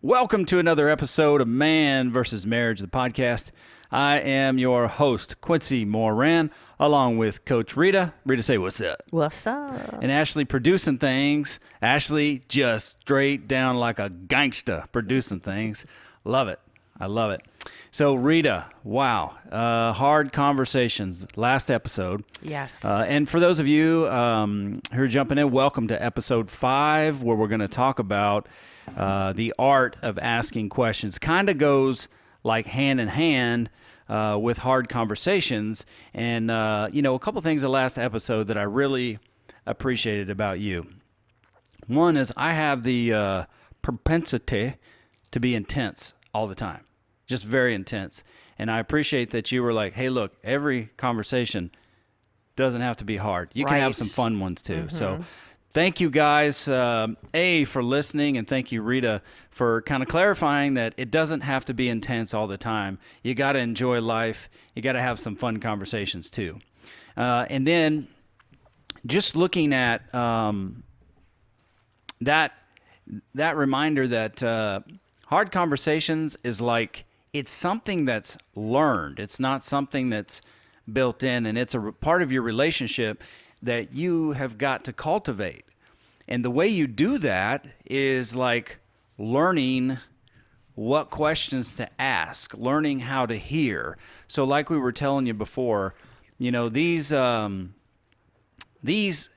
Welcome to another episode of Man vs. Marriage, the podcast. I am your host, Quincy Moran, along with Coach Rita. Rita, say what's up. What's up? And Ashley producing things. Ashley just straight down like a gangsta producing things. Love it. I love it. So Rita, wow, hard conversations, last episode. Yes. And for those of you who are jumping in, welcome to episode 5, where we're going to talk about the art of asking questions. Kind of goes like hand in hand with hard conversations. And, a couple things the last episode that I really appreciated about you. One is I have the propensity to be intense all the time, just very intense. And I appreciate that you were like, hey, look, every conversation doesn't have to be hard. You can have some fun ones too. Mm-hmm. So thank you guys, for listening, and thank you, Rita, for kind of clarifying that it doesn't have to be intense all the time. You got to enjoy life. You got to have some fun conversations too. And then just looking at that reminder that hard conversations is like, it's something that's learned. It's not something that's built in, and it's a part of your relationship that you have got to cultivate. And the way you do that is like learning what questions to ask, learning how to hear. So like we were telling you before, these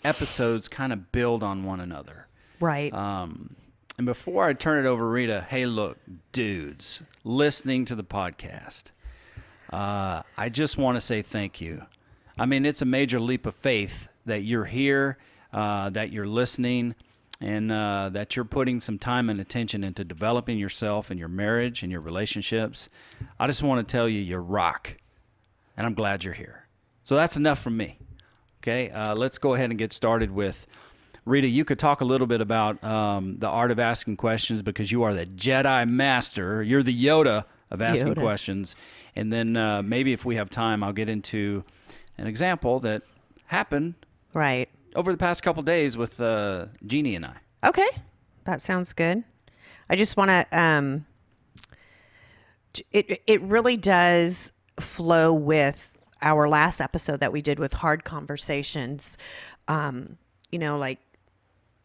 episodes kind of build on one another. Right. And before I turn it over, Rita, hey, look, dudes, listening to the podcast, I just want to say thank you. I mean, it's a major leap of faith that you're here, that you're listening, and that you're putting some time and attention into developing yourself and your marriage and your relationships. I just want to tell you, you rock, and I'm glad you're here. So that's enough from me. Okay, let's go ahead and get started with Rita. You could talk a little bit about the art of asking questions, because you are the Jedi Master. You're the Yoda of asking questions. And then maybe if we have time, I'll get into an example that happened over the past couple days with Jeannie and I. Okay, that sounds good. I just want to, it really does flow with our last episode that we did with hard conversations. Like,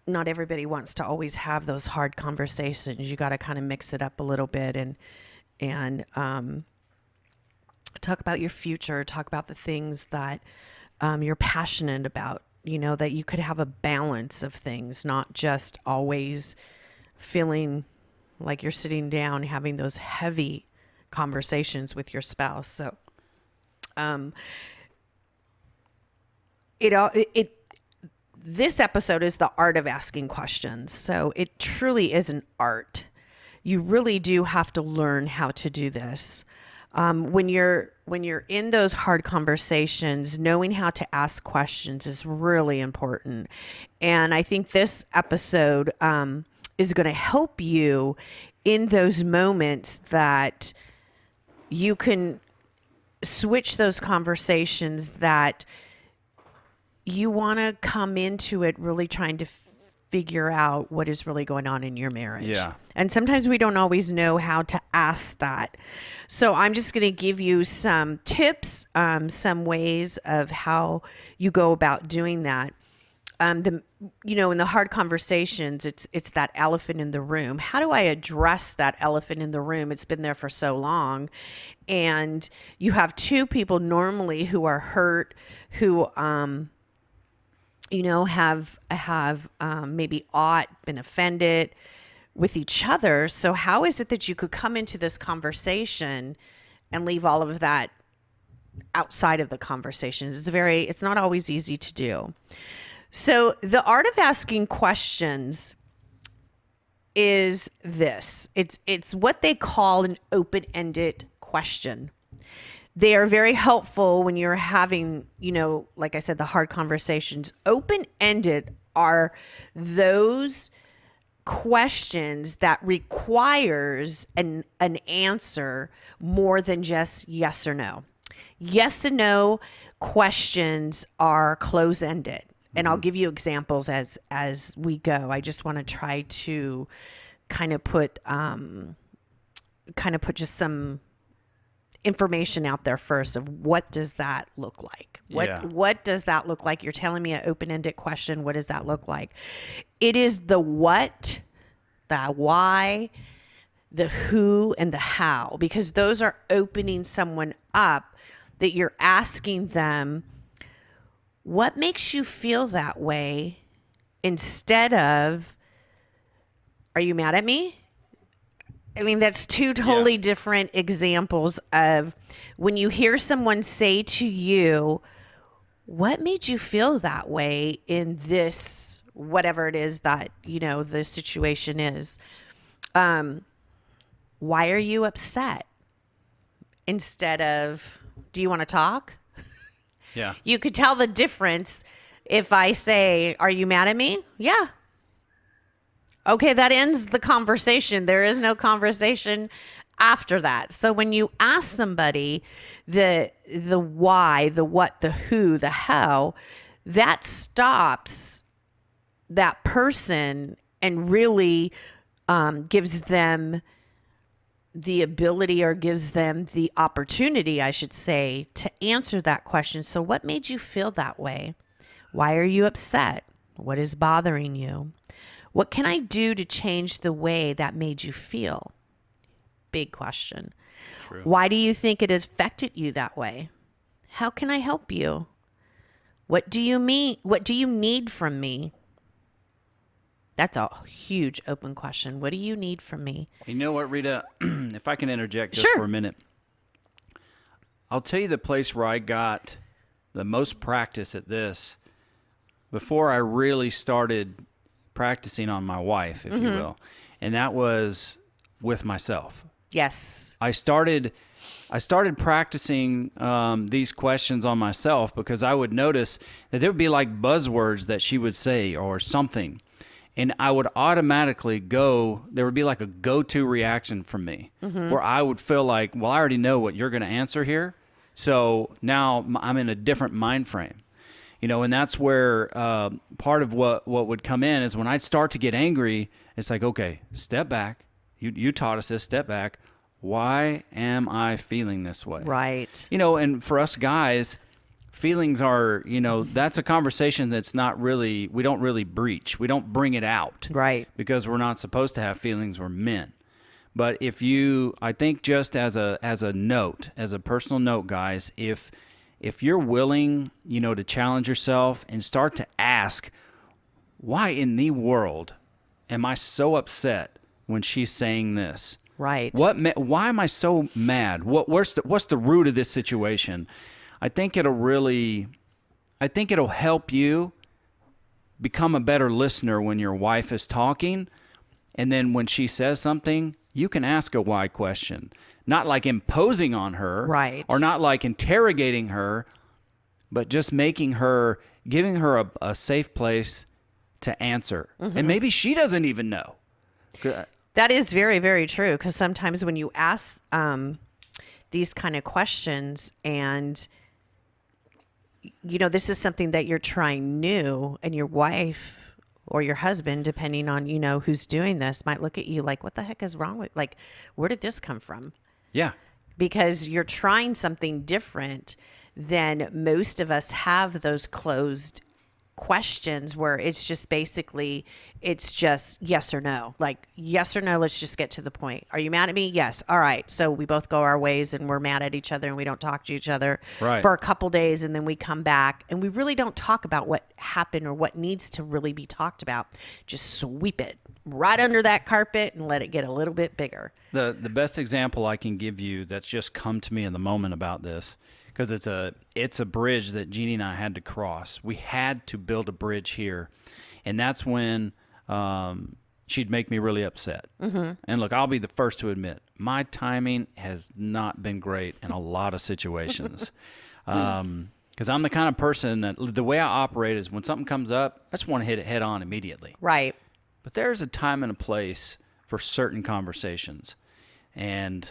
not everybody wants to always have those hard conversations. You got to kind of mix it up a little bit and talk about your future, talk about the things that you're passionate about, that you could have a balance of things, not just always feeling like you're sitting down having those heavy conversations with your spouse. So this episode is the art of asking questions. So it truly is an art. You really do have to learn how to do this. When you're in those hard conversations, knowing how to ask questions is really important. And I think this episode is going to help you in those moments that you can switch those conversations that you want to come into it really trying to figure out what is really going on in your marriage. Yeah. And sometimes we don't always know how to ask that. So I'm just going to give you some tips, some ways of how you go about doing that. In the hard conversations, it's that elephant in the room. How do I address that elephant in the room? It's been there for so long. And you have two people normally who are hurt, who, have maybe been offended with each other. So how is it that you could come into this conversation and leave all of that outside of the conversation? It's not always easy to do. So the art of asking questions is this. It's what they call an open-ended question. They are very helpful when you're having, like I said, the hard conversations. Open-ended are those questions that requires an answer more than just yes or no. Yes and no questions are close-ended. And I'll give you examples as we go. I just want to try to kind of put just some information out there first of what does that look like? What does that look like? You're telling me an open-ended question. What does that look like? It is the what, the why, the who, and the how, because those are opening someone up, that you're asking them, what makes you feel that way, instead of, are you mad at me? I mean, that's two totally different examples of when you hear someone say to you, what made you feel that way in this, whatever it is that, the situation is. Why are you upset? Instead of, do you want to talk? Yeah. You could tell the difference if I say, are you mad at me? Yeah. Okay, that ends the conversation. There is no conversation after that. So when you ask somebody the why, the what, the who, the how, that stops that person and really gives them the ability, or gives them the opportunity, I should say, to answer that question. So what made you feel that way? Why are you upset? What is bothering you? What can I do to change the way that made you feel? Big question. True. Why do you think it affected you that way? How can I help you? What do you mean? What do you need from me? That's a huge open question. What do you need from me? You know what, Rita? If I can interject just Sure. for a minute. I'll tell you the place where I got the most practice at this before I really started practicing on my wife, if you will. And that was with myself. Yes. I started practicing these questions on myself, because I would notice that there would be like buzzwords that she would say or something. And I would automatically there would be like a go-to reaction from me, where I would feel like, well, I already know what you're going to answer here. So now I'm in a different mind frame. And that's where part of what would come in is when I'd start to get angry, it's like, okay, step back. You taught us this, step back. Why am I feeling this way? Right. And for us guys, feelings are, that's a conversation that's not really, we don't really breach. We don't bring it out. Right. Because we're not supposed to have feelings, we're men. But I think just as a note, as a personal note, guys, if you're willing, to challenge yourself and start to ask, why in the world am I so upset when she's saying this? Right. Why am I so mad? What's the root of this situation? I think it'll help you become a better listener when your wife is talking. And then when she says something, you can ask a why question. Not like imposing on her, right, or not like interrogating her, but just giving her a safe place to answer. And maybe she doesn't even know. That is very, very true, because sometimes when you ask these kind of questions, and this is something that you're trying new, and your wife or your husband, depending on who's doing this, might look at you like, what the heck is wrong with, like, where did this come from? Yeah. Because you're trying something different than most of us have, those closed questions where it's just basically, it's just yes or no. Like, yes or no, let's just get to the point. Are you mad at me? Yes. All right. So we both go our ways and we're mad at each other and we don't talk to each other for a couple days, and then we come back and we really don't talk about what happened or what needs to really be talked about. Just sweep it right under that carpet and let it get a little bit bigger. The best example I can give you that's just come to me in the moment about this, because it's a bridge that Jeannie and I had to cross. We had to build a bridge here, and that's when she'd make me really upset. And look, I'll be the first to admit, my timing has not been great in a lot of situations, because I'm the kind of person that the way I operate is when something comes up, I just want to hit it head on immediately. Right. But there's a time and a place for certain conversations, and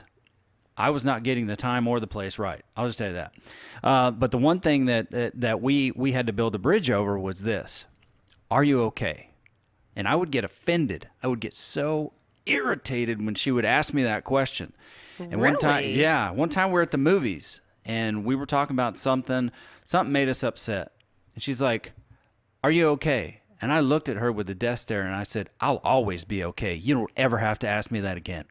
I was not getting the time or the place right. I'll just tell you that. But the one thing that we had to build a bridge over was this: are you okay? And I would get offended. I would get so irritated when she would ask me that question. And Really? one time we were at the movies and we were talking about something made us upset. And she's like, "Are you okay?" And I looked at her with a death stare and I said, "I'll always be okay. You don't ever have to ask me that again."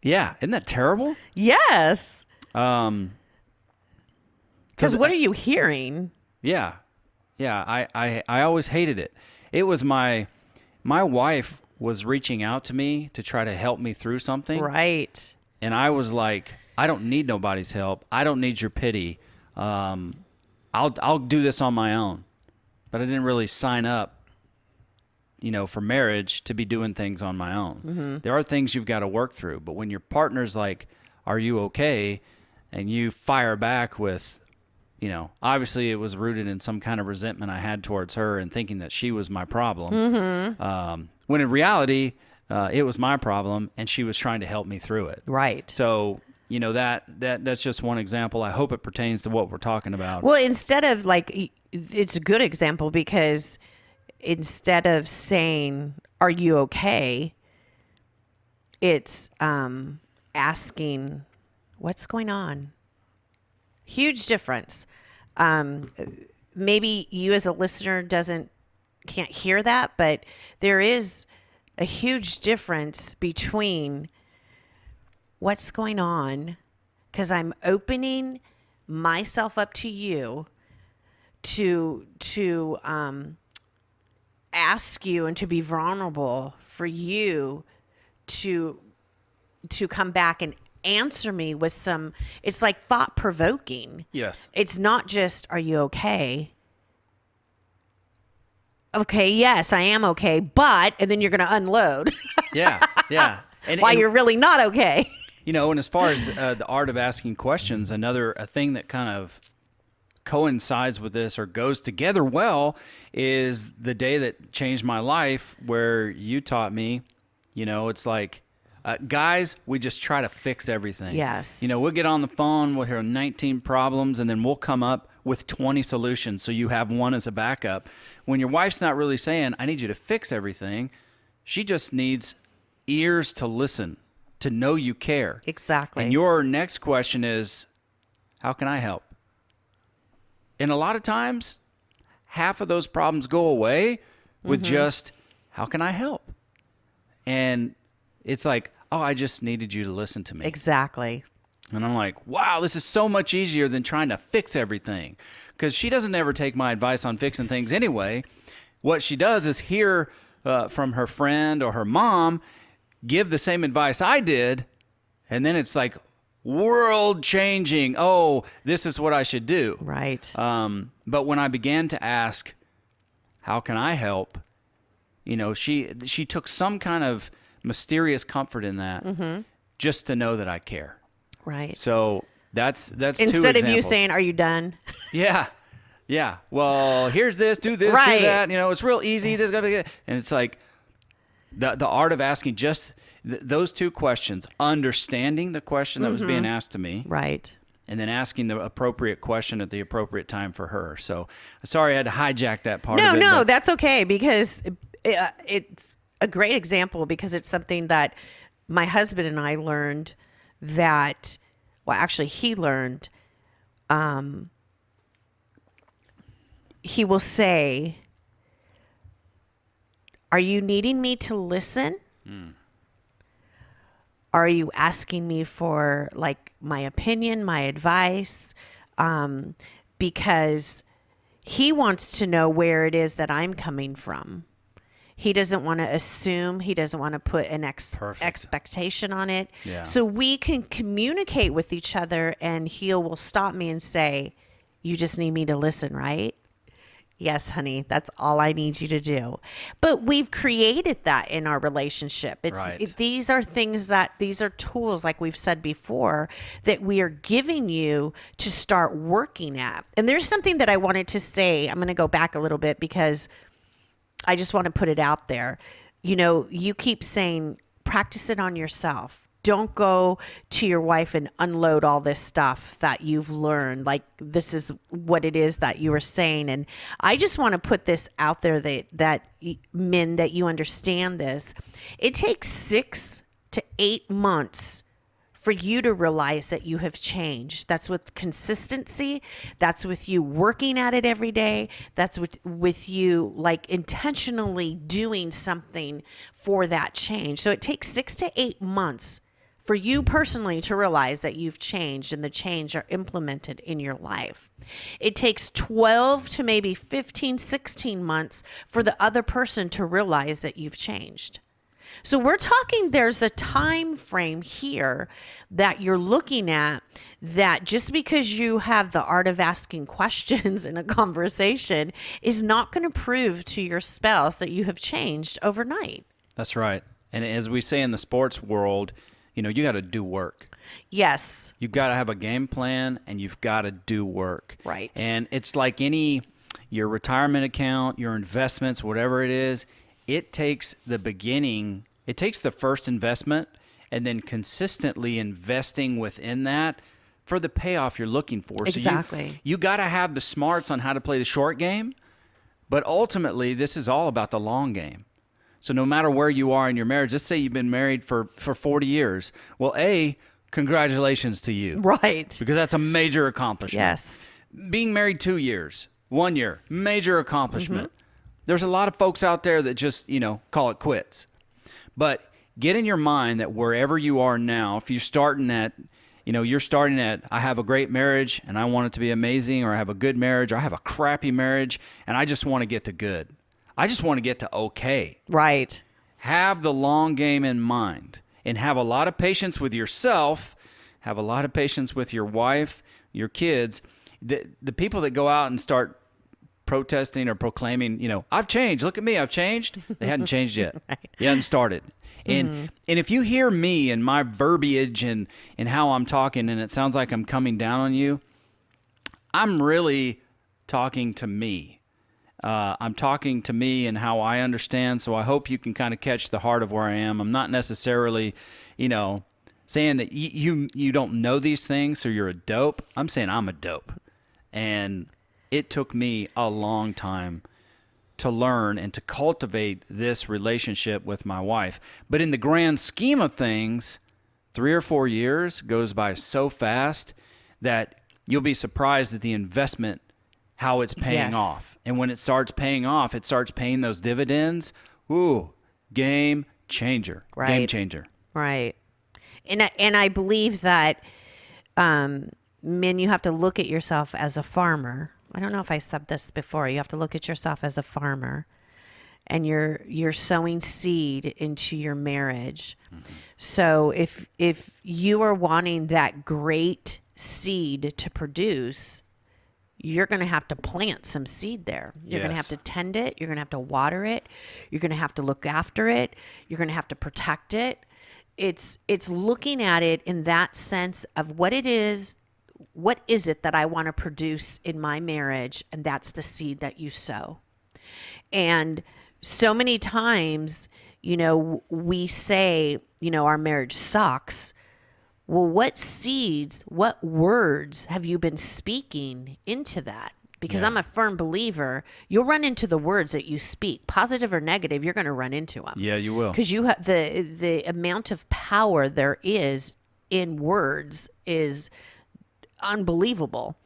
Yeah, isn't that terrible? Yes. Um, Because what are you hearing? yeah, I always hated it. It was my wife was reaching out to me to try to help me through something, Right. and I was like, "I don't need nobody's help. I don't need your pity. I'll do this on my own." But I didn't really sign up, for marriage to be doing things on my own. Mm-hmm. There are things you've got to work through, but when your partner's like, "Are you okay?" and you fire back with, obviously it was rooted in some kind of resentment I had towards her and thinking that she was my problem. Mm-hmm. When in reality, it was my problem and she was trying to help me through it. Right. So, that's just one example. I hope it pertains to what we're talking about. Well, instead of it's a good example because instead of saying, "Are you okay?" it's asking, "What's going on?" Huge difference. Maybe you as a listener can't hear that, but there is a huge difference between what's going on, because I'm opening myself up to you to ask you and to be vulnerable for you to come back and answer me with some, it's like thought provoking. Yes. It's not just, "Are you okay?" Okay, yes, I am okay, but, and then you're going to unload Yeah. why you're really not okay. And as far as the art of asking questions, a thing that kind of coincides with this or goes together well is the day that changed my life, where you taught me, it's like, guys, we just try to fix everything. Yes. We'll get on the phone, we'll hear 19 problems, and then we'll come up with 20 solutions so you have one as a backup. When your wife's not really saying, "I need you to fix everything," she just needs ears to listen, to know you care. Exactly. And your next question is, "How can I help?" And a lot of times, half of those problems go away with just, "How can I help?" And it's like, "Oh, I just needed you to listen to me." Exactly. And I'm like, wow, this is so much easier than trying to fix everything. Because she doesn't ever take my advice on fixing things anyway. What she does is hear from her friend or her mom give the same advice I did. And then it's like world changing. Oh, this is what I should do. Right. But when I began to ask, "How can I help?" She took some kind of mysterious comfort in that, just to know that I care. Right. So that's two Instead of you examples. saying, "Are you done?" Yeah. Well, here's this, do this, Right. do that. It's real easy. This gotta be good. And it's like the art of asking just those two questions: understanding the question that was being asked to me, Right. and then asking the appropriate question at the appropriate time for her. So sorry I had to hijack that part of it. No, but that's okay, because it's a great example, because it's something that my husband and I learned that, well, actually he learned, he will say, "Are you needing me to listen? Are you asking me for my opinion, my advice?" Because he wants to know where it is that I'm coming from. He doesn't want to assume. He doesn't want to put an expectation on it. Yeah. So we can communicate with each other, and he will stop me and say, "You just need me to listen, right?" "Yes, honey, that's all I need you to do." But we've created that in our relationship. Right. These are tools, like we've said before, that we are giving you to start working at. And there's something that I wanted to say. I'm going to go back a little bit because I just want to put it out there. You keep saying, practice it on yourself. don't go to your wife and unload all this stuff that you've learned. Like, this is what it is that you were saying. And I just want to put this out there that men, that you understand this. It takes 6 to 8 months for you to realize that you have changed. That's with consistency. That's with you working at it every day. That's with you like intentionally doing something for that change. So it takes 6 to 8 months for you personally to realize that you've changed and the change are implemented in your life. It takes 12 to maybe 15, 16 months for the other person to realize that you've changed. So we're talking, there's a time frame here that you're looking at, that just because you have the art of asking questions in a conversation is not going to prove to your spouse that you have changed overnight. That's right. And as we say in the sports world, you got to do work. Yes. You got to have a game plan, and you've got to do work. Right. And it's like your retirement account, your investments, whatever it is, it takes the beginning, it takes the first investment and then consistently investing within that for the payoff you're looking for. Exactly. So you got to have the smarts on how to play the short game, but ultimately this is all about the long game. So no matter where you are in your marriage, let's say you've been married for 40 years. Well, congratulations to you. Right. Because that's a major accomplishment. Yes. Being married 2 years, 1 year, major accomplishment. There's a lot of folks out there that just, call it quits. But get in your mind that wherever you are now, if you're starting at, I have a great marriage and I want it to be amazing, or I have a good marriage, or I have a crappy marriage and I just want to get to good. I just want to get to okay. Right. Have the long game in mind and have a lot of patience with yourself, have a lot of patience with your wife, your kids. The people that go out and start protesting or proclaiming, I've changed. Look at me, I've changed. They hadn't changed yet. Right. You hadn't started. And if you hear me and my verbiage and how I'm talking, and it sounds like I'm coming down on you, I'm really talking to me. I'm talking to me and how I understand. So I hope you can kind of catch the heart of where I am. I'm not necessarily, saying that you don't know these things, so you're a dope. I'm saying I'm a dope. And it took me a long time to learn and to cultivate this relationship with my wife. But in the grand scheme of things, 3 or 4 years goes by so fast that you'll be surprised at the investment, how it's paying off. And when it starts paying off, it starts paying those dividends. Ooh, game changer. Right. Game changer. Right. And I believe that men, you have to look at yourself as a farmer. I don't know if I said this before. You have to look at yourself as a farmer, and you're sowing seed into your marriage. So if you are wanting that great seed to produce, you're going to have to plant some seed there. You're going to have to tend it. You're going to have to water it. You're going to have to look after it. You're going to have to protect it. It's looking at it in that sense of what is it that I want to produce in my marriage, and that's the seed that you sow. And so many times, we say, our marriage sucks. Well, what seeds, what words have you been speaking into that? Because I'm a firm believer, you'll run into the words that you speak, positive or negative, you're going to run into them. Yeah, you will. Because you have the amount of power there is in words is unbelievable.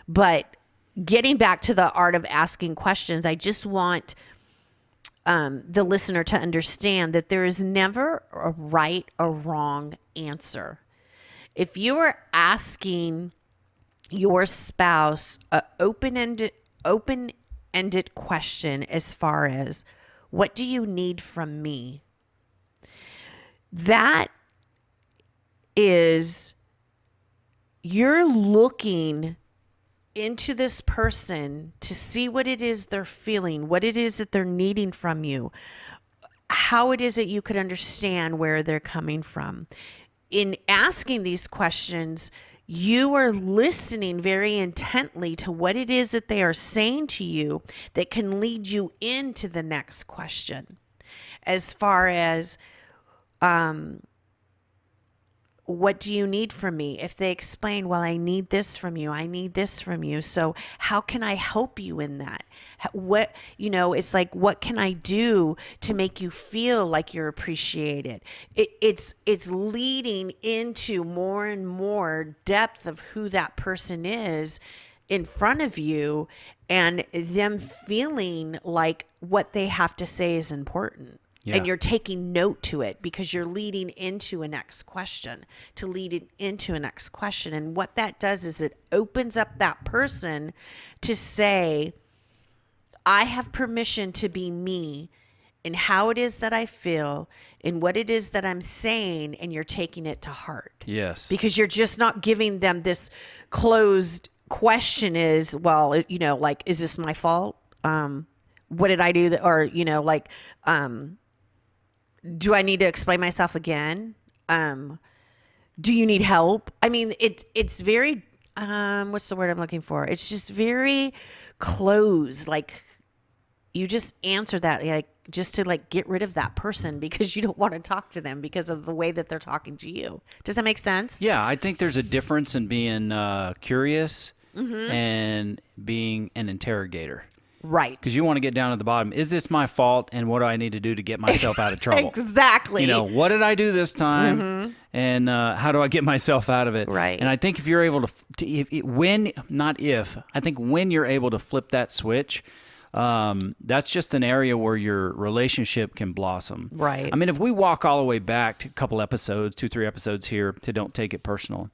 But getting back to the art of asking questions, I just want the listener to understand that there is never a right or wrong answer. If you are asking your spouse an open-ended question as far as, what do you need from me? That is, you're looking into this person to see what it is they're feeling, what it is that they're needing from you, how it is that you could understand where they're coming from. In asking these questions, you are listening very intently to what it is that they are saying to you that can lead you into the next question. As far as what do you need from me? If they explain, well, I need this from you. I need this from you. So how can I help you in that? What, it's like, what can I do to make you feel like you're appreciated? It's leading into more and more depth of who that person is in front of you, and them feeling like what they have to say is important. Yeah. And you're taking note to it because you're leading into a next question, to lead it into a next question. And what that does is it opens up that person to say, I have permission to be me in how it is that I feel, in what it is that I'm saying, and you're taking it to heart. Yes. Because you're just not giving them this closed question is, well, like, is this my fault? What did I do? Do I need to explain myself again? Do you need help? I mean, it's very, what's the word I'm looking for? It's just very closed. Like, you just answer that, like, just to like get rid of that person because you don't want to talk to them because of the way that they're talking to you. Does that make sense? Yeah, I think there's a difference in being curious and being an interrogator. Right. Because you want to get down to the bottom. Is this my fault, and what do I need to do to get myself out of trouble? Exactly. What did I do this time, and how do I get myself out of it? Right. And I think if you're able when you're able to flip that switch, that's just an area where your relationship can blossom. Right. I mean, if we walk all the way back to a couple episodes, 2-3 episodes here to Don't Take It Personal.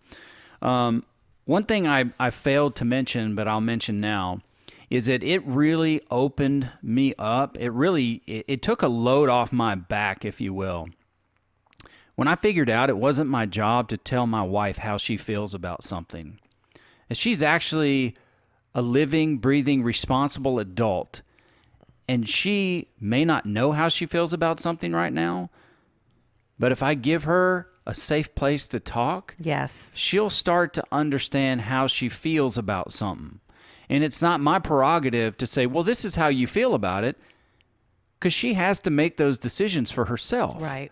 One thing I failed to mention, but I'll mention now, is that it really opened me up. It took a load off my back, if you will. When I figured out it wasn't my job to tell my wife how she feels about something. And she's actually a living, breathing, responsible adult. And she may not know how she feels about something right now, but if I give her a safe place to talk, yes, she'll start to understand how she feels about something. And it's not my prerogative to say, well, this is how you feel about it, because she has to make those decisions for herself. right.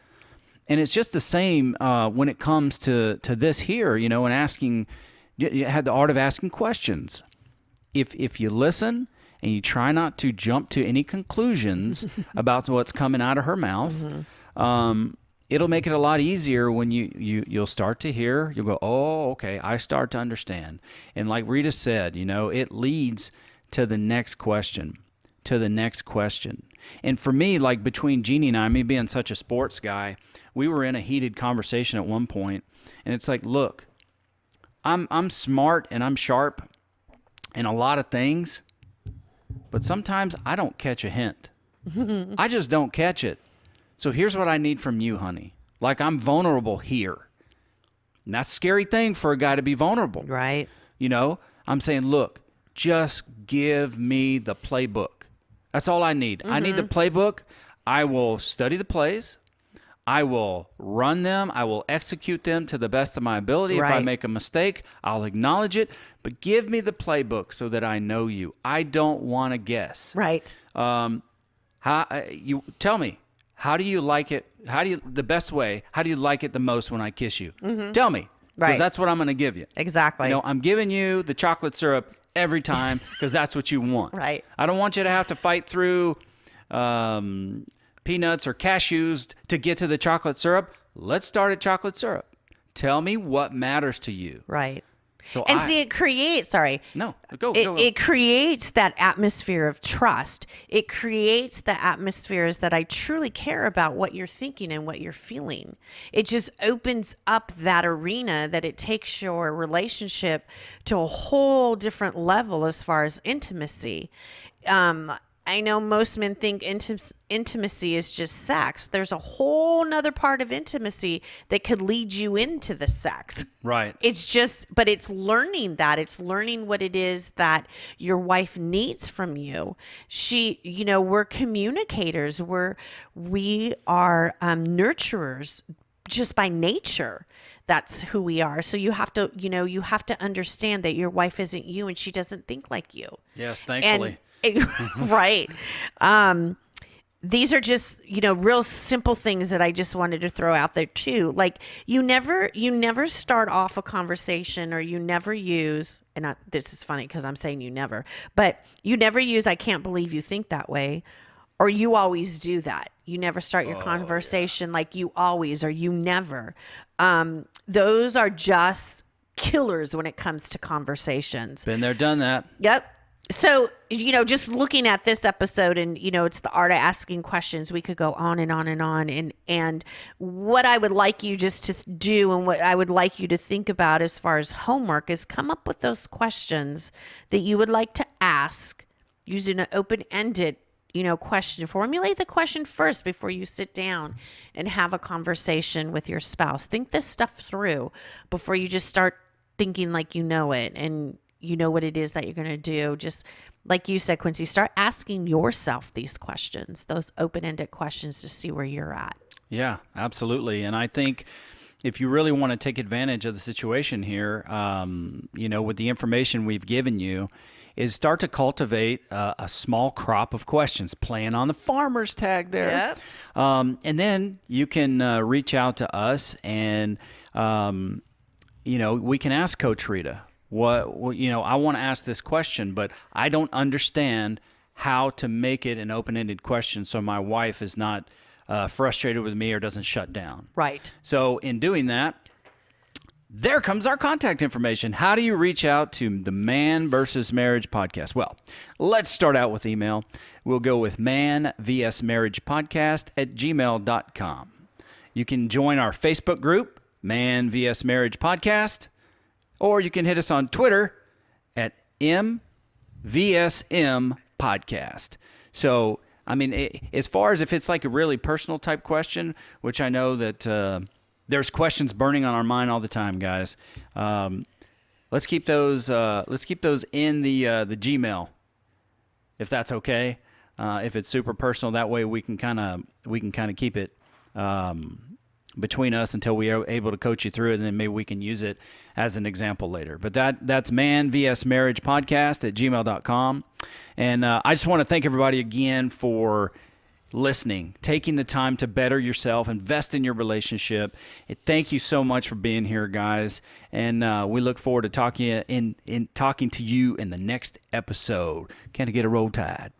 And it's just the same when it comes to this here, and asking, you had the art of asking questions. If you listen and you try not to jump to any conclusions about what's coming out of her mouth, it'll make it a lot easier when you'll start to hear, you'll go, oh, okay, I start to understand. And like Rita said, it leads to the next question, And for me, like between Jeannie and I, me being such a sports guy, we were in a heated conversation at one point, and it's like, look, I'm smart and I'm sharp in a lot of things, but sometimes I don't catch a hint. I just don't catch it. So here's what I need from you, honey. Like, I'm vulnerable here. And that's a scary thing for a guy to be vulnerable. Right. I'm saying, look, just give me the playbook. That's all I need. I need the playbook. I will study the plays. I will run them. I will execute them to the best of my ability. If I Right. make a mistake, I'll acknowledge it. But give me the playbook so that I know you. I don't want to guess. Right. You tell me. How do you like it? How do you like it the most when I kiss you? Tell me. Because Right. that's what I'm going to give you. Exactly. I'm giving you the chocolate syrup every time because that's what you want. Right. I don't want you to have to fight through peanuts or cashews to get to the chocolate syrup. Let's start at chocolate syrup. Tell me what matters to you. Right. So See, it creates, No, go. It creates that atmosphere of trust. It creates the atmospheres that I truly care about what you're thinking and what you're feeling. It just opens up that arena that it takes your relationship to a whole different level as far as intimacy. I know most men think intimacy is just sex. There's a whole nother part of intimacy that could lead you into the sex. Right. But it's learning that. It's learning what it is that your wife needs from you. We're communicators. We are nurturers just by nature. That's who we are. So you have to understand that your wife isn't you and she doesn't think like you. Yes, thankfully. Right. these are just, real simple things that I just wanted to throw out there too. Like you never start off a conversation, or you never use, and this is funny because I'm saying you never, but you never use, I can't believe you think that way, or you always do that. You never start your conversation like you always, or you never. Those are just killers when it comes to conversations. Been there, done that. Yep. So, just looking at this episode, and, it's the art of asking questions, we could go on and on and on. And what I would like you just to do, and what I would like you to think about as far as homework, is come up with those questions that you would like to ask using an open-ended, question. Formulate the question first before you sit down and have a conversation with your spouse. Think this stuff through before you just start thinking like you know it, and you know what it is that you're going to do. Just like you said, Quincy, start asking yourself these questions, those open-ended questions, to see where you're at. Yeah, absolutely. And I think if you really want to take advantage of the situation here, with the information we've given you, is start to cultivate a small crop of questions, playing on the farmer's tag there. Yep. And then you can reach out to us, and, we can ask Coach Rita, I want to ask this question, but I don't understand how to make it an open-ended question so my wife is not frustrated with me or doesn't shut down. Right. So in doing that, there comes our contact information. How do you reach out to the Man vs. Marriage Podcast? Well, let's start out with email. We'll go with manvsmarriagepodcast@gmail.com. You can join our Facebook group, Man vs. Marriage Podcast, or you can hit us on Twitter at MVSM Podcast. So, as far as if it's like a really personal type question, which I know that there's questions burning on our mind all the time, guys. Let's keep those. Let's keep those in the Gmail, if that's okay. If it's super personal, that way we can kind of keep it between us until we are able to coach you through it, and then maybe we can use it as an example later. But that's manvsmarriagepodcast@gmail.com. And I just want to thank everybody again for listening, taking the time to better yourself, invest in your relationship. And thank you so much for being here, guys. And we look forward to talking to you in the next episode. Can I get a roll tide?